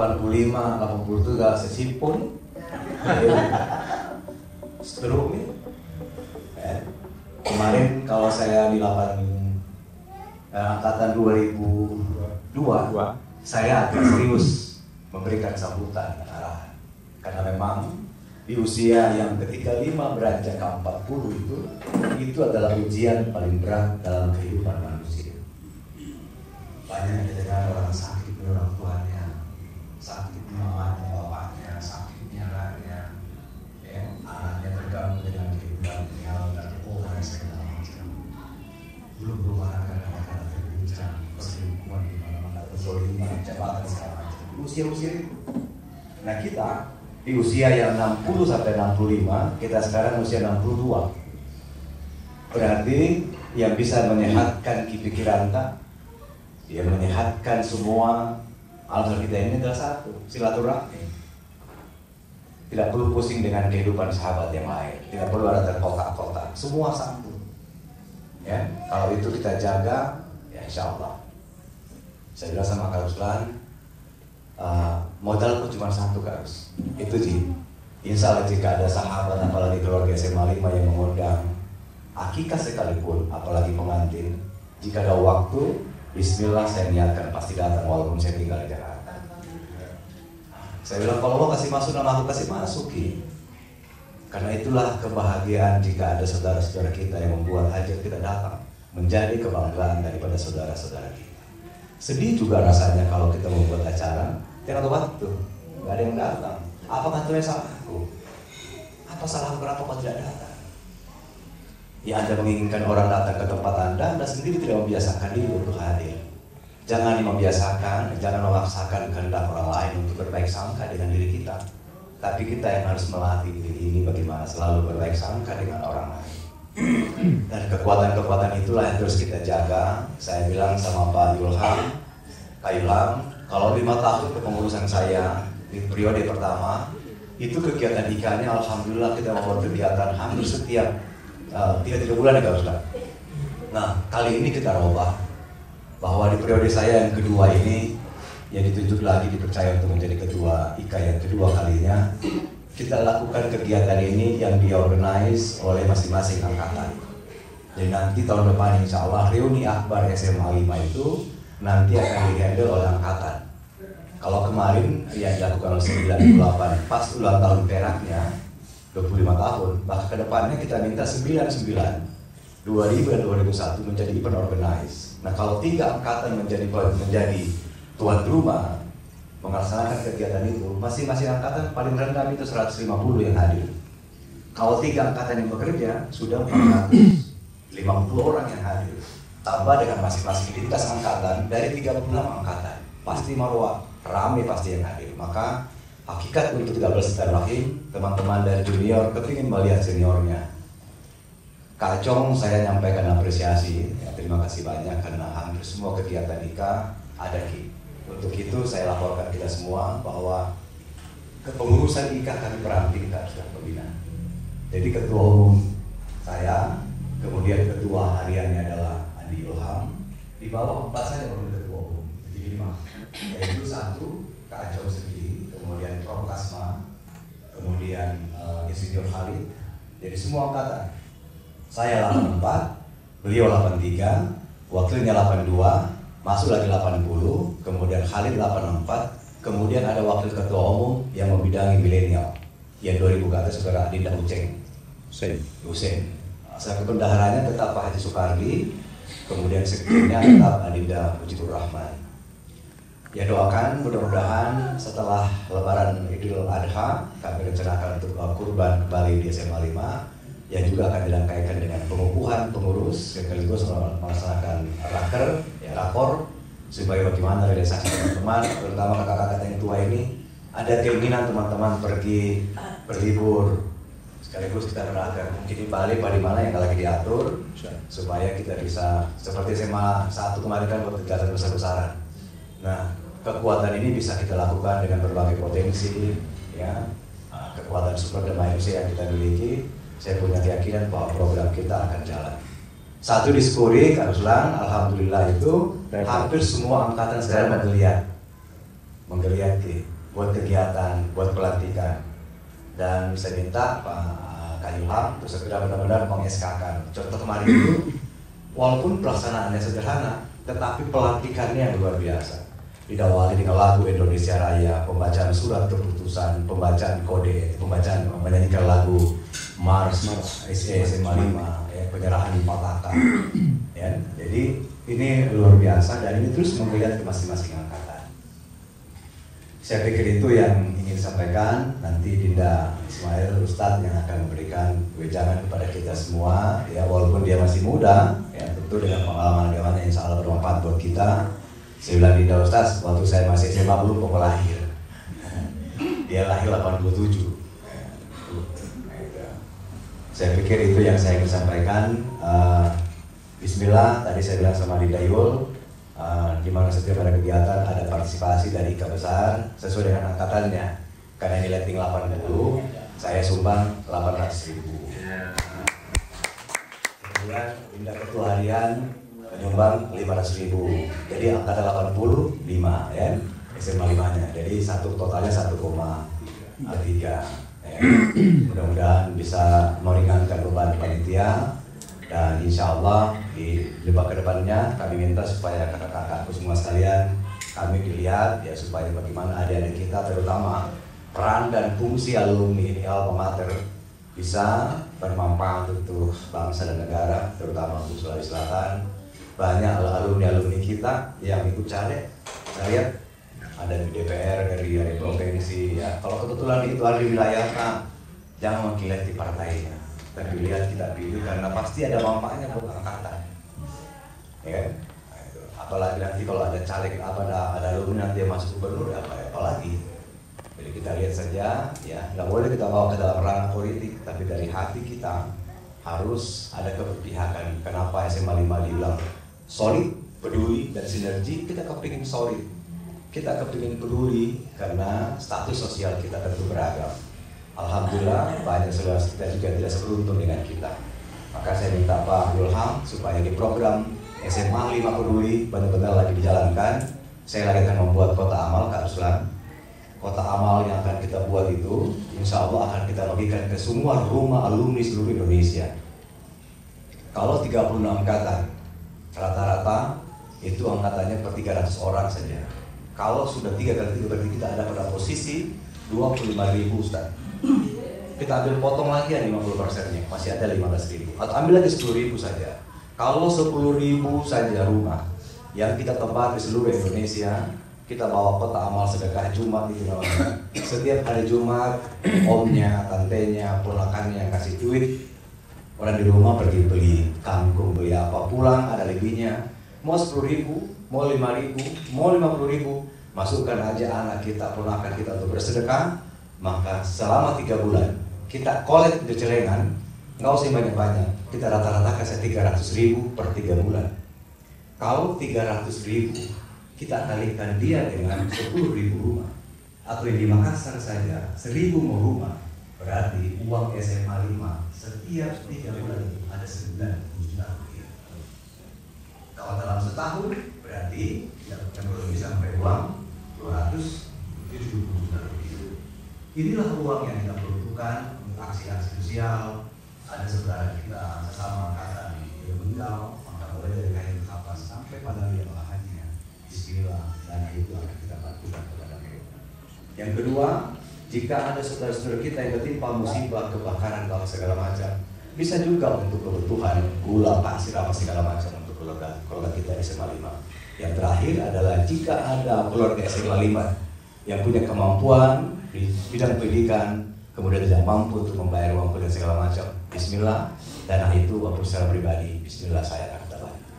85, 80 gak sesipun. Stroke nih. Kemarin kalau saya di angkatan 2002, saya agak serius memberikan sambutan arahan. Karena memang di usia yang ke-35 beranjak ke 40 itu adalah ujian paling berat dalam kehidupan manusia. Banyak yang dengar orang sakit orang tuanya, sakit mamanya, bapaknya, sakitnya anaknya, anaknya terganggu dengan kehidupan dunia dan dan segala macam. Belum merupakan anak-anak terbincang, perselingkuhan di mana-mana, kezaliman, jabatan segala macam. Usia-usia itu. Nah kita di usia yang 60 sampai 65, kita sekarang usia 62. Berarti yang bisa menyehatkan pikiran kita, yang menyehatkan semua alur kita ini adalah satu, silaturahmi. Tidak perlu pusing dengan kehidupan sahabat yang lain, tidak perlu ada terkotak-kotak, semua satu. Ya, kalau itu kita jaga, ya insya Allah. Saya bilang sama Kak Ruslan, modalku cuma satu Kak Rus, itu Ji. Insya Allah jika ada sahabat, apalagi keluarga SMA 5 yang mengundang akikah sekalipun, apalagi pengantin, jika ada waktu, bismillah saya niatkan pasti datang walaupun saya tinggal di Jakarta. Saya bilang kalau Allah kasih masuk, nama aku kasih masuk Ki. Karena itulah kebahagiaan jika ada saudara-saudara kita yang membuat hajat kita datang, menjadi kebanggaan daripada saudara-saudara kita. Sedih juga rasanya kalau kita membuat acara, tidak ada waktu, nggak ada yang datang. Apakah itu salah aku? Apa salahku kenapa kau tidak datang? Ya Anda menginginkan orang datang ke tempat Anda sendiri tidak membiasakan diri untuk hadir. Jangan membiasakan, jangan memaksakan kehendak orang lain untuk berbaik sangka dengan diri kita. Tapi kita yang harus melatih diri ini bagaimana selalu berbaik sangka dengan orang lain. Dan kekuatan-kekuatan itulah yang terus kita jaga. Saya bilang sama Pak Ilham, kalau 5 tahun kepengurusan saya di periode pertama, itu kegiatan IKA-nya alhamdulillah kita membuat kegiatan hampir setiap 3 bulan ya Ustaz. Nah, kali ini kita ubah bahwa di periode saya yang kedua ini yang ditunjuk lagi dipercaya untuk menjadi ketua IKA yang kedua kalinya, kita lakukan kegiatan ini yang diorganize oleh masing-masing angkatan. Jadi nanti tahun depan insya Allah reuni akbar SMA 5 itu nanti akan dihandle oleh angkatan. Kalau kemarin yang dilakukan oleh 98 pas ulang tahun peraknya 25 tahun, bahkan ke depannya kita minta 99 2000 dan 2001 menjadi event organize. Nah kalau 3 angkatan menjadi tuan rumah melaksanakan kegiatan itu, masing-masing angkatan paling rendah itu 150 yang hadir. Kalau 3 angkatan yang bekerja sudah 450 orang yang hadir. Tambah dengan masing-masing lintas angkatan dari 36 angkatan, pasti marwah ramai pasti yang hadir. Maka hakikat untuk 13 Silaturahim, teman-teman dari junior kepingin melihat seniornya. Kak Chong saya nyampaikan apresiasi, ya, terima kasih banyak karena hampir semua kegiatan IKA ada Ki. Untuk itu saya laporkan kita semua bahwa kepengurusan IKA kami perampingkan sudah pembina. Jadi ketua umum saya, kemudian ketua hariannya adalah Andi Ilham, di bawah 4 saya baru ketua umum, jadi 5. Yaitu 1 Kak Chong sendiri, kemudian Prof Kasma, kemudian Insinyur Khalid, jadi semua angkatan. Saya 84, beliau 83, wakilnya 82, masuk lagi 80, kemudian Khalid 84, kemudian ada wakil ketua umum yang membidangi milenial, yang 2000 ke atas saudara Adinda Uceng Hussein. Saya kebendaharanya tetap Pak Haji Soekardi, kemudian sekjennya tetap Adinda Mujibur Rahman. Ya doakan mudah-mudahan setelah Lebaran Idul Adha kami rencanakan untuk kurban kembali di SMA 5 yang juga akan dirangkaikan dengan pengukuhan pengurus sekaligus melaksanakan rakor supaya bagaimana realisasi teman-teman, terutama kakak-kakak yang tua ini ada keinginan teman-teman pergi berlibur sekaligus kita berangkat mungkin di Bali mana yang lagi diatur supaya kita bisa seperti SMA 1 kemarin kan buat kegiatan besar-besaran. Nah kekuatan ini bisa kita lakukan dengan berbagai potensi, ya kekuatan sumber daya manusia yang kita miliki. Saya punya keyakinan bahwa program kita akan jalan. 1 disyukuri Kak Ruslan, alhamdulillah itu hampir semua angkatan sekarang menggeliat. buat kegiatan, buat pelantikan. Dan saya minta Kak Ilham untuk segera benar-benar meng-SK-kan. Contoh kemarin itu, walaupun pelaksanaannya sederhana, tetapi pelantikannya yang luar biasa. Didawali dengan lagu Indonesia Raya, pembacaan surat keputusan, pembacaan kode, pembacaan menyanyikan lagu Mars SMA 5, ya, penyerahan 4 angka. Ya, jadi ini luar biasa dan ini terus melihat ke masing-masing angkatan. Saya pikir itu yang ingin disampaikan. Nanti Dinda Ismail Ustadz yang akan memberikan wejangan kepada kita semua. Ya, walaupun dia masih muda, ya, tentu dengan pengalaman agamanya insya Allah bermanfaat buat kita. Saya bilang Dinda Ustadz, waktu saya masih SMA belum pokok lahir. Dia lahir 87. Saya pikir itu yang saya ingin sampaikan. Bismillah, tadi saya bilang sama Dinda Yul, di mana setiap ada kegiatan ada partisipasi dari IKA besar sesuai dengan angkatannya. Karena ini letting 80, saya sumbang 800.000. Kemudian Dinda Ketua Harian menyumbang 500.000. Jadi angkatan 85 ya, SMA 5-nya. Jadi totalnya 1,3. Ya. Mudah-mudahan bisa meringankan beban panitia. Dan insya Allah di debat kedepannya kami minta supaya kakak-kakakku semua sekalian kami dilihat ya supaya bagaimana adik-adik kita terutama peran dan fungsi alumni ini alma mater bisa bermanfaat untuk bangsa dan negara terutama untuk Sulawesi Selatan. Banyak alumni kita yang ikut caleg, saya lihat ada di DPR dari provinsi ya. Kalau kebetulan itu ada di wilayah jangan mengkilat di partainya. Tapi lihat kita pilih karena pasti ada manfaatnya buat angkatan, ya kan? Apalagi nanti kalau ada caleg ada alumni nanti yang masuk gubernur apalagi. Jadi kita lihat saja, ya nggak boleh kita bawa ke dalam ranah politik, tapi dari hati kita harus ada keberpihakan. Kenapa SMA 5 dibilang solid, peduli dan sinergi? Kita kepingin solid, kita kepingin peduli karena status sosial kita tentu beragam. Alhamdulillah banyak saudara kita juga tidak seberuntung dengan kita. Maka saya minta Pak Ilham supaya di program SMA 5 Peduli benar-benar lagi dijalankan. Saya lagi akan membuat kota amal Kak Ruslan. Kota amal yang akan kita buat itu insya Allah akan kita bagikan ke semua rumah alumni seluruh Indonesia. Kalau 36 angkatan rata-rata itu angkatannya per 300 orang saja. Kalau sudah 3 kali 3 berarti kita ada pada posisi 25.000 Ustaz. Kita ambil potong lagi ya 50%-nya, masih ada 15.000. Atau ambil lagi 10.000 saja. Kalau 10.000 saja rumah yang kita tempat di seluruh Indonesia, kita bawa kota amal sedekah Jumat itu namanya. Setiap hari Jumat, omnya, tantenya, ponakannya kasih duit. Orang di rumah pergi beli kangkung, beli apa, pulang ada lebihnya. Mau 10.000, mau 5.000, mau 50.000, masukkan aja anak kita, ponakan kita untuk bersedekah. Maka selama 3 bulan kita kolek di celengan, nggak usah banyak-banyak. Kita rata-rata kasih 300.000 per 3 bulan. Kalau 300.000 kita kalikan dia dengan 10.000 rumah, atau yang di Makassar saja 1.000 rumah, berarti uang SMA 5 setiap 3 bulan itu ada 90 juta rupiah. Kalau dalam setahun berarti kita belum bisa sampai uang 270 juta rupiah. Inilah uang yang kita peruntukkan untuk aksi-aksi sosial. Ada saudara kita sesama angkatan yang meninggal, maka mulai dari kain kapas sampai pada liang lahannya, bismillah, dana itu akan kita bantukan kepada mereka. Yang kedua, jika ada saudara-saudara kita yang tertimpa musibah, kebakaran, atau segala macam, bisa juga untuk kebutuhan gula, pasir, apa segala macam untuk keluarga kita di SMA 5. Yang terakhir adalah jika ada keluarga SMA 5 yang punya kemampuan di bidang pendidikan, kemudian tidak mampu untuk membayar uang kuliah segala macam, bismillah, dana itu walaupun secara pribadi, bismillah saya akan kita bantu.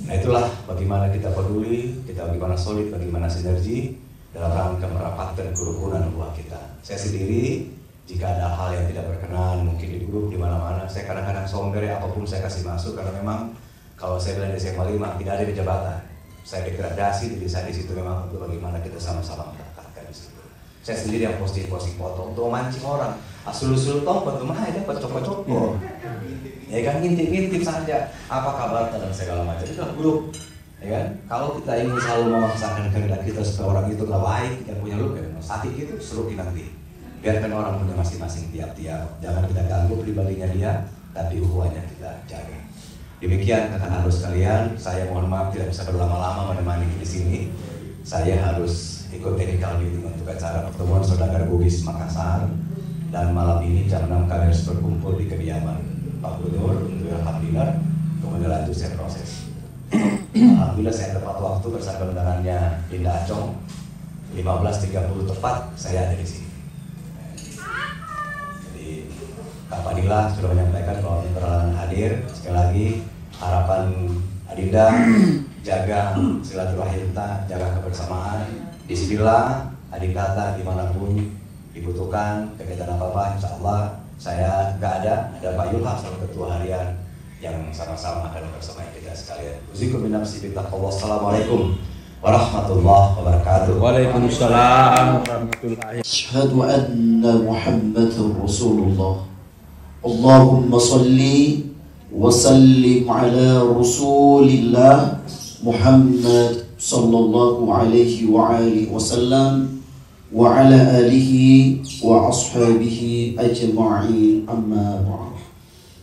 Nah itulah bagaimana kita peduli, kita bagaimana solid, bagaimana sinergi dalam rangka merapatkan kerukunan buah kita. Saya sendiri, jika ada hal yang tidak berkenan, mungkin di grup, di mana-mana, saya kadang-kadang songger apapun saya kasih masuk, karena memang kalau saya bilang di SMA 5 tidak ada di jabatan. Saya degradasi diri saya di situ memang untuk bagaimana kita sama-sama mendapatkan di situ. Saya sendiri yang posting foto untuk mancing orang. Asul-usul tong bagaimana ya dapat cokok-cokok. Ya kan ngintip-ngintip saja. Apa kabar dan segala macam itu grup. ya kan? Kalau kita ingin selalu memaksakan kehendak kita supaya orang itu nggak baik, kita punya lu kan, sakit itu seruki nanti. Biarkan orang punya masing-masing tiap-tiap. Jangan kita ganggu pribadinya dia, tapi ukhuwahnya kita jaga. Demikian kakak harus sekalian, saya mohon maaf tidak bisa berlama-lama menemani di sini. Saya harus ikut technical meeting untuk acara pertemuan Saudagar Bugis Makassar. Dan malam ini jam 6 kami harus berkumpul di kediaman Pak Gubernur untuk alhamdulillah, kemudian lanjut saya proses. Alhamdulillah saya tepat waktu bersama undangannya Dinda Acong. 15.30 tepat saya ada di sini. Jadi Kak Fadila sudah menyampaikan bahwa perlahan hadir. Sekali lagi harapan Adinda jaga silaturahim kita, jaga kebersamaan. Bismillah, adik kata dimanapun dibutuhkan kegiatan apa-apa, insya Allah saya nggak ada Pak Yulham selaku ketua harian yang sama-sama akan bersama kita sekalian. Uzikum min nafsi bittaqwa. Wassalamualaikum warahmatullahi wabarakatuh. Waalaikumsalam warahmatullahi. Asyhadu anna Muhammadar Rasulullah. Allahumma salli wa sallim ala Rasulillah Muhammad sallallahu alaihi wa alihi wasallam wa ala alihi wa ashabihi ajma'in, amma ba'd.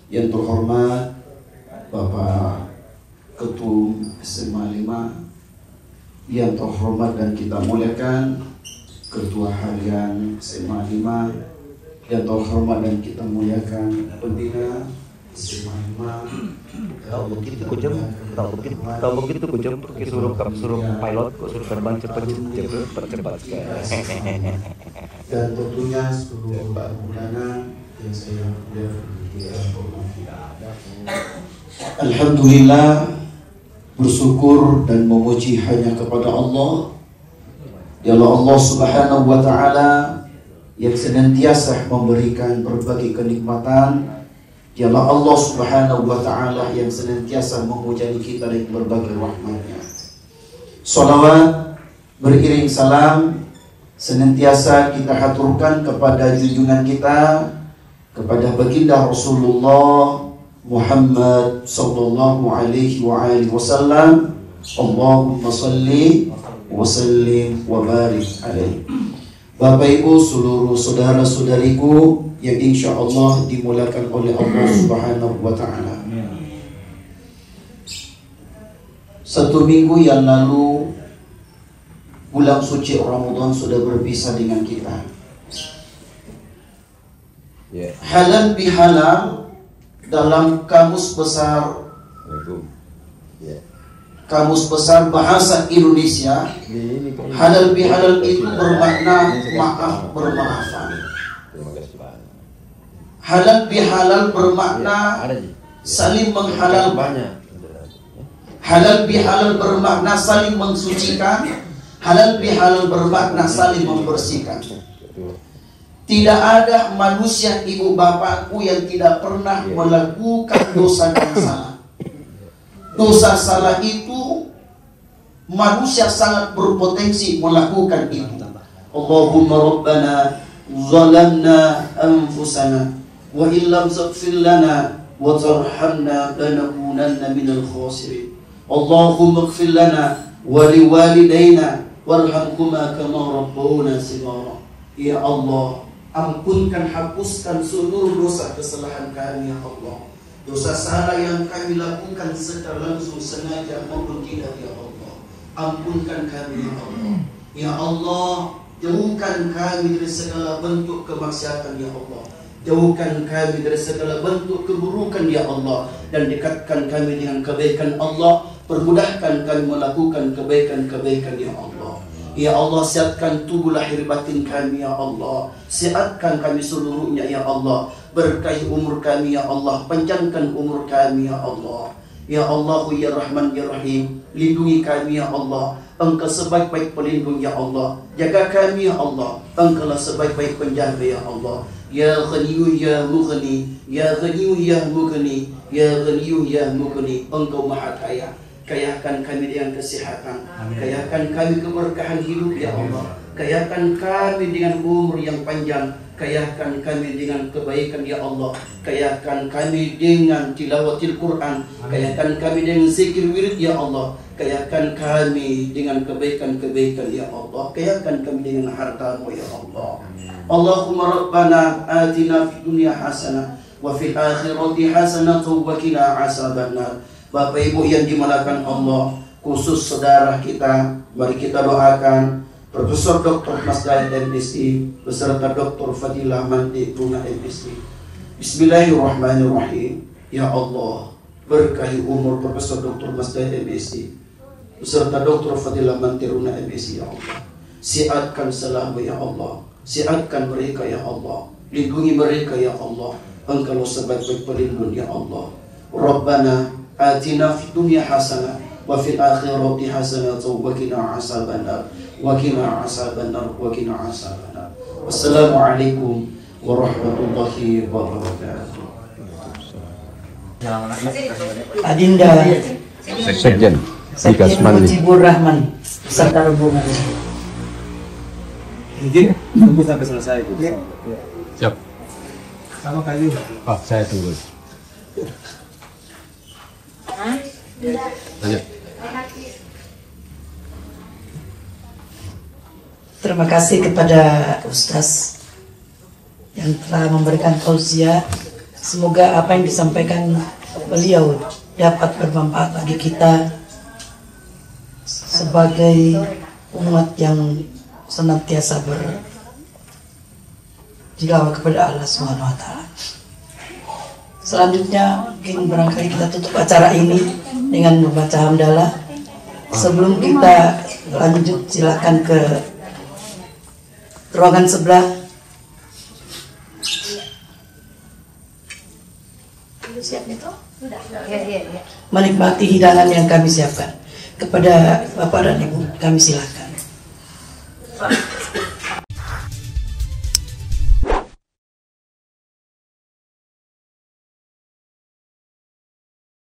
Yang terhormat Bapak Ketum SMA 5, yang terhormat dan kita muliakan Ketua Harian SMA 5, yang terhormat dan kita muliakan Pembina SMA 5. Tahu begitu kujam, tahu begitu kujam, suruh pilot kok suruh terbang cepat sekali. Dan tentunya seluruh Pak Mulana yang saya hormati. Alhamdulillah, bersyukur dan memuji hanya kepada Allah. Dialah Allah Subhanahu wa Ta'ala yang senantiasa memberikan berbagai kenikmatan. Dialah Allah Subhanahu wa Ta'ala yang senantiasa menghujani kita dengan berbagai rahmat-Nya. Salawat beriring salam senantiasa kita haturkan kepada junjungan kita, kepada baginda Rasulullah Muhammad sallallahu alaihi wa alihi wasallam. Allahumma salli wa sallim wa barik alaihi. Bapak Ibu, seluruh saudara-saudariku yang insya Allah dimuliakan oleh Allah Subhanahu wa Ta'ala. Satu minggu yang lalu bulan suci Ramadan sudah berpisah dengan kita. Halal bihalal dalam kamus besar bahasa Indonesia, halal bihalal itu bermakna maaf bermaafan. Halal bihalal bermakna saling menghalalkan. Halal bihalal bermakna saling mensucikan. Halal bihalal bermakna saling membersihkan. Tidak ada manusia ibu bapakku yang tidak pernah melakukan dosa dan salah. Dosa salah itu manusia sangat berpotensi melakukan itu. Allahumma rabbana zalamna anfusana wa illam taghfir lana wa tarhamna lanakunanna minal khasirin. Allahumma ighfir lana wa liwalidayna warhamhuma kama rabbawna shighara. Ya Allah, ampunkan, hapuskan seluruh dosa kesalahan kami ya Allah. Dosa salah yang kami lakukan secara langsung sengaja maupun tidak ya Allah. Ampunkan kami ya Allah. Ya Allah, jauhkan kami dari segala bentuk kemaksiatan ya Allah. Jauhkan kami dari segala bentuk keburukan ya Allah. Dan dekatkan kami dengan kebaikan Allah. Permudahkan kami melakukan kebaikan-kebaikan ya Allah. Ya Allah, siapkan tubuh lahir batin kami ya Allah. Siapkan kami seluruhnya ya Allah. Berkahi umur kami ya Allah. Panjangkan umur kami ya Allah. Ya Allah ya Rahman ya Rahim, lindungi kami ya Allah. Engkau sebaik-baik pelindung ya Allah. Jaga kami ya Allah. Engkaulah sebaik-baik penjaga ya Allah. Ya Ghaniyu ya Mughni, ya Ghaniyu ya Mughni, ya Ghaniyu ya Mughni. Engkau Maha Kaya. Kayakan kami dengan kesehatan. Kayakan kami keberkahan hidup ya Allah. Kayakan kami dengan umur yang panjang, kayakan kami dengan kebaikan ya Allah, kayakan kami dengan tilawatil Quran, kayakan kami dengan zikir wirid ya Allah, kayakan kami dengan kebaikan-kebaikan ya Allah, kayakan kami dengan harta-Mu ya Allah. Allahumma rabbana atina fid dunya hasanah wa fil akhirati hasanah wa qina azabannar. Bapak Ibu yang dimulakan Allah, khusus saudara kita, mari kita doakan Profesor Dr. Mas Dayat MSI beserta Dr. Fadilah Mandi Runa MSI. Bismillahirrahmanirrahim. Ya Allah, berkahi umur Profesor Dr. Mas Dayat MSI beserta Dr. Fadilah Mandi Runa MSI ya Allah. Siatkan selalu ya Allah, siatkan mereka ya Allah, lindungi mereka ya Allah. Engkau sebaik-baik pelindung ya Allah. Rabbana atina fid dunya hasanah wa fil akhirati hasanah wa qina azabannar. Wakina asabanar, wakina asabanar. Wassalamualaikum warahmatullahi wabarakatuh. Adinda Sekjen Mujibur Rahman serta rombongan. Izin tunggu sampai selesai itu. Siap. Sama kayu. Pak, saya tunggu. Lanjut. Terima kasih kepada Ustaz yang telah memberikan tausiah. Semoga apa yang disampaikan beliau dapat bermanfaat bagi kita sebagai umat yang senantiasa bertilawah kepada Allah Subhanahu wa taala. Selanjutnya mungkin barangkali kita tutup acara ini dengan membaca hamdalah. Sebelum kita lanjut, silakan ke ruangan sebelah. Menikmati hidangan yang kami siapkan. Kepada Bapak dan Ibu kami silakan.